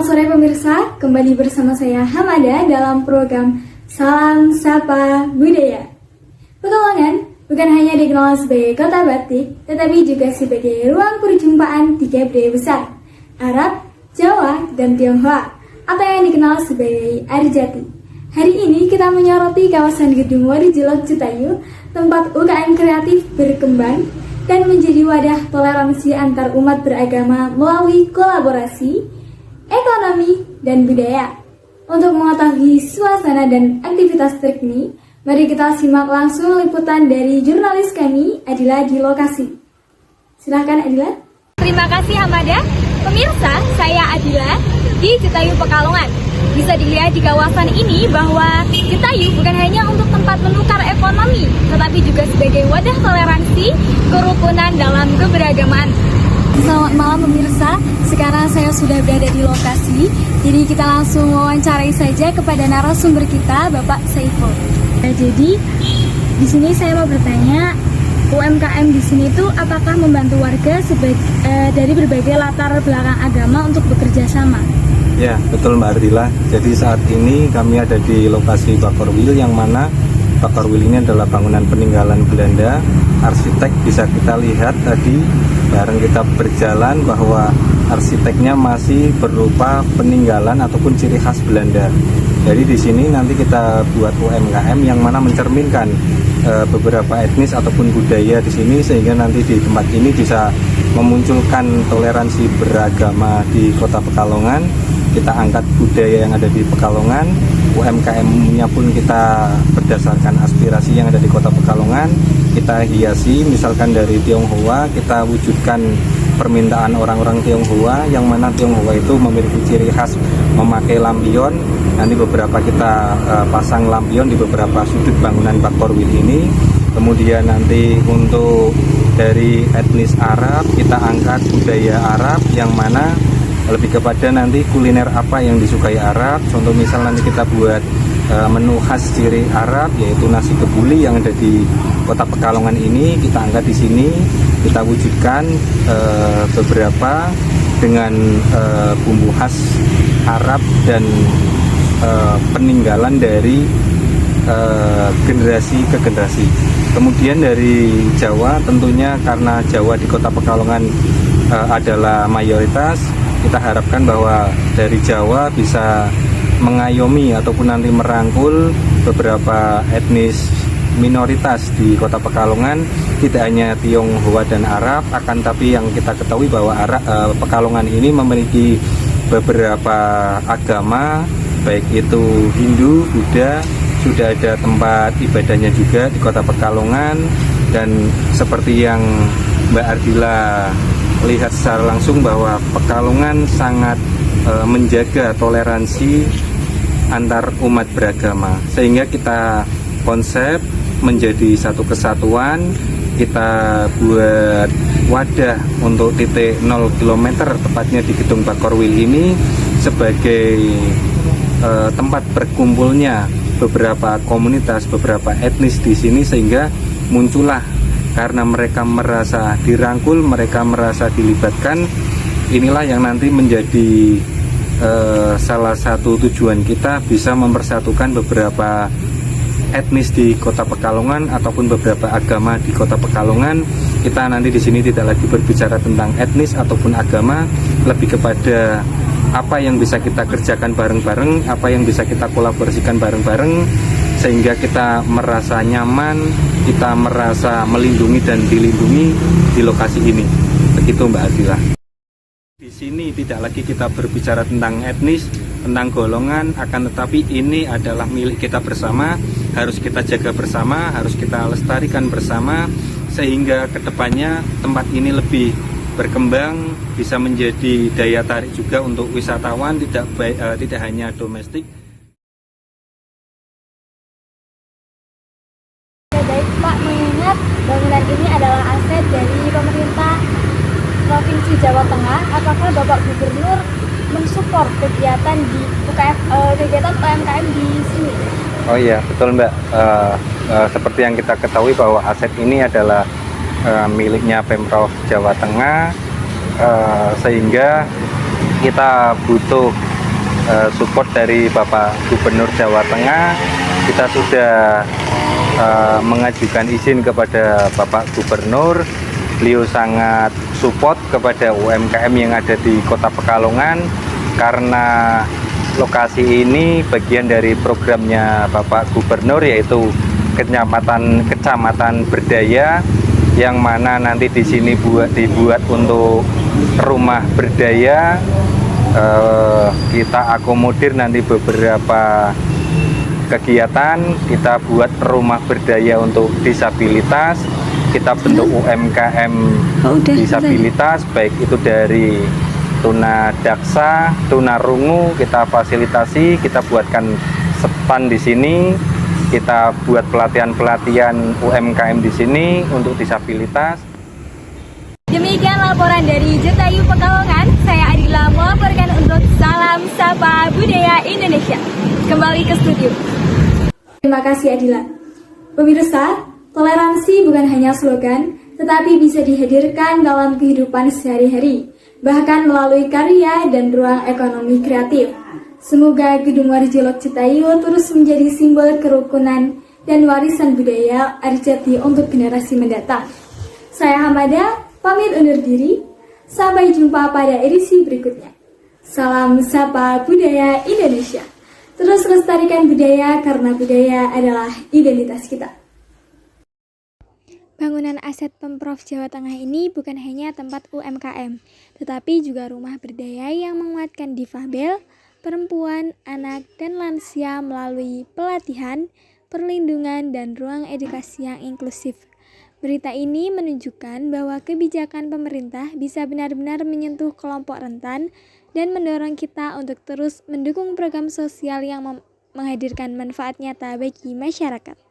Selamat sore pemirsa, kembali bersama saya Hamada dalam program Salam Sapa Budaya. Pekalongan bukan hanya dikenal sebagai kota batik, tetapi juga sebagai ruang perjumpaan tiga budaya besar, Arab, Jawa, dan Tionghoa, atau yang dikenal sebagai Arijati. Hari ini kita menyoroti kawasan Gedung Warijilok Citayu, tempat UKM kreatif berkembang dan menjadi wadah toleransi antar umat beragama melalui kolaborasi ekonomi, dan budaya. Untuk mengetahui suasana dan aktivitas terkini, mari kita simak langsung liputan dari jurnalis kami, Adila di lokasi. Silakan Adila. Terima kasih Hamada. Pemirsa, saya Adila di Citayu Pekalongan. Bisa dilihat di kawasan ini bahwa Citayu bukan hanya untuk tempat menukar ekonomi, tetapi juga sebagai wadah toleransi, kerukunan dalam keberagaman. Selamat malam pemirsa, sekarang saya sudah berada di lokasi, jadi kita langsung wawancarai saja kepada narasumber kita, Bapak Saiful. Jadi di sini saya mau bertanya, UMKM di sini itu apakah membantu warga dari berbagai latar belakang agama untuk bekerja sama? Ya, betul Mbak Ardila. Jadi saat ini kami ada di lokasi Bakorwil, yang mana Bakorwil ini adalah bangunan peninggalan Belanda. Arsitek bisa kita lihat tadi bareng kita berjalan bahwa arsiteknya masih berupa peninggalan ataupun ciri khas Belanda. Jadi di sini nanti kita buat UMKM yang mana mencerminkan beberapa etnis ataupun budaya di sini, sehingga nanti di tempat ini bisa memunculkan toleransi beragama di Kota Pekalongan. Kita angkat budaya yang ada di Pekalongan, UMKM-nya pun kita berdasarkan aspirasi yang ada di Kota Pekalongan, kita hiasi misalkan dari Tionghoa, kita wujudkan permintaan orang-orang Tionghoa, yang mana Tionghoa itu memiliki ciri khas memakai lampion. Nanti beberapa kita pasang lampion di beberapa sudut bangunan Bakorwil ini. Kemudian nanti untuk dari etnis Arab, kita angkat budaya Arab, yang mana lebih kepada nanti kuliner apa yang disukai Arab. Contoh misal nanti kita buat menu khas ciri Arab, yaitu nasi kebuli yang ada di Kota Pekalongan ini, kita angkat di sini, kita wujudkan beberapa dengan bumbu khas Arab dan peninggalan dari generasi ke generasi. Kemudian dari Jawa, tentunya karena Jawa di Kota Pekalongan adalah mayoritas, kita harapkan bahwa dari Jawa bisa mengayomi ataupun nanti merangkul beberapa etnis minoritas di Kota Pekalongan, tidak hanya Tionghoa dan Arab, akan tapi yang kita ketahui bahwa Pekalongan ini memiliki beberapa agama, baik itu Hindu, Buddha, sudah ada tempat ibadahnya juga di Kota Pekalongan. Dan seperti yang Mbak Ardila lihat secara langsung bahwa Pekalongan sangat menjaga toleransi antar umat beragama, sehingga kita konsep menjadi satu kesatuan. Kita buat wadah untuk titik 0 km tepatnya di Gedung Bakorwil ini sebagai tempat berkumpulnya beberapa komunitas, beberapa etnis di sini, sehingga muncullah karena mereka merasa dirangkul, mereka merasa dilibatkan. Inilah yang nanti menjadi salah satu tujuan kita, bisa mempersatukan beberapa etnis di Kota Pekalongan ataupun beberapa agama di Kota Pekalongan. Kita nanti di sini tidak lagi berbicara tentang etnis ataupun agama, lebih kepada apa yang bisa kita kerjakan bareng-bareng, apa yang bisa kita kolaborasikan bareng-bareng, sehingga kita merasa nyaman, kita merasa melindungi dan dilindungi di lokasi ini. Begitu Mbak Adila. Di sini tidak lagi kita berbicara tentang etnis, tentang golongan, akan tetapi ini adalah milik kita bersama, harus kita jaga bersama, harus kita lestarikan bersama, sehingga kedepannya tempat ini lebih berkembang, bisa menjadi daya tarik juga untuk wisatawan, tidak hanya domestik. Baik Pak, mengingat bangunan ini adalah aset dari pemerintah Provinsi Jawa Tengah, apakah Bapak Gubernur mensupport kegiatan UMKM di sini? Oh iya, betul Mbak. Seperti yang kita ketahui bahwa aset ini adalah miliknya Pemprov Jawa Tengah, sehingga kita butuh support dari Bapak Gubernur Jawa Tengah. Kita sudah mengajukan izin kepada Bapak Gubernur. Beliau sangat support kepada UMKM yang ada di Kota Pekalongan karena lokasi ini bagian dari programnya Bapak Gubernur, yaitu Kecamatan Berdaya, yang mana nanti di sini dibuat untuk rumah berdaya. Kita akomodir nanti beberapa kegiatan, kita buat rumah berdaya untuk disabilitas, kita bentuk UMKM disabilitas, baik itu dari tunadaksa, tunarungu, kita fasilitasi, kita buatkan stand di sini, kita buat pelatihan UMKM di sini untuk disabilitas. Demikian laporan dari Jetayu Pekalongan. Saya Adila melaporkan untuk Salam Sapa Budaya Indonesia. Kembali ke studio. Terima kasih Adila. Pemirsa, toleransi bukan hanya slogan, tetapi bisa dihadirkan dalam kehidupan sehari-hari, bahkan melalui karya dan ruang ekonomi kreatif. Semoga Gedung Warjilok Jetayu terus menjadi simbol kerukunan dan warisan budaya Arjati untuk generasi mendatang. Saya Hamada, pamit undur diri. Sampai jumpa pada edisi berikutnya. Salam Sapa Budaya Indonesia. Terus lestarikan budaya karena budaya adalah identitas kita. Bangunan aset Pemprov Jawa Tengah ini bukan hanya tempat UMKM, tetapi juga rumah berdaya yang menguatkan difabel, perempuan, anak, dan lansia melalui pelatihan, perlindungan, dan ruang edukasi yang inklusif. Berita ini menunjukkan bahwa kebijakan pemerintah bisa benar-benar menyentuh kelompok rentan dan mendorong kita untuk terus mendukung program sosial yang menghadirkan manfaat nyata bagi masyarakat.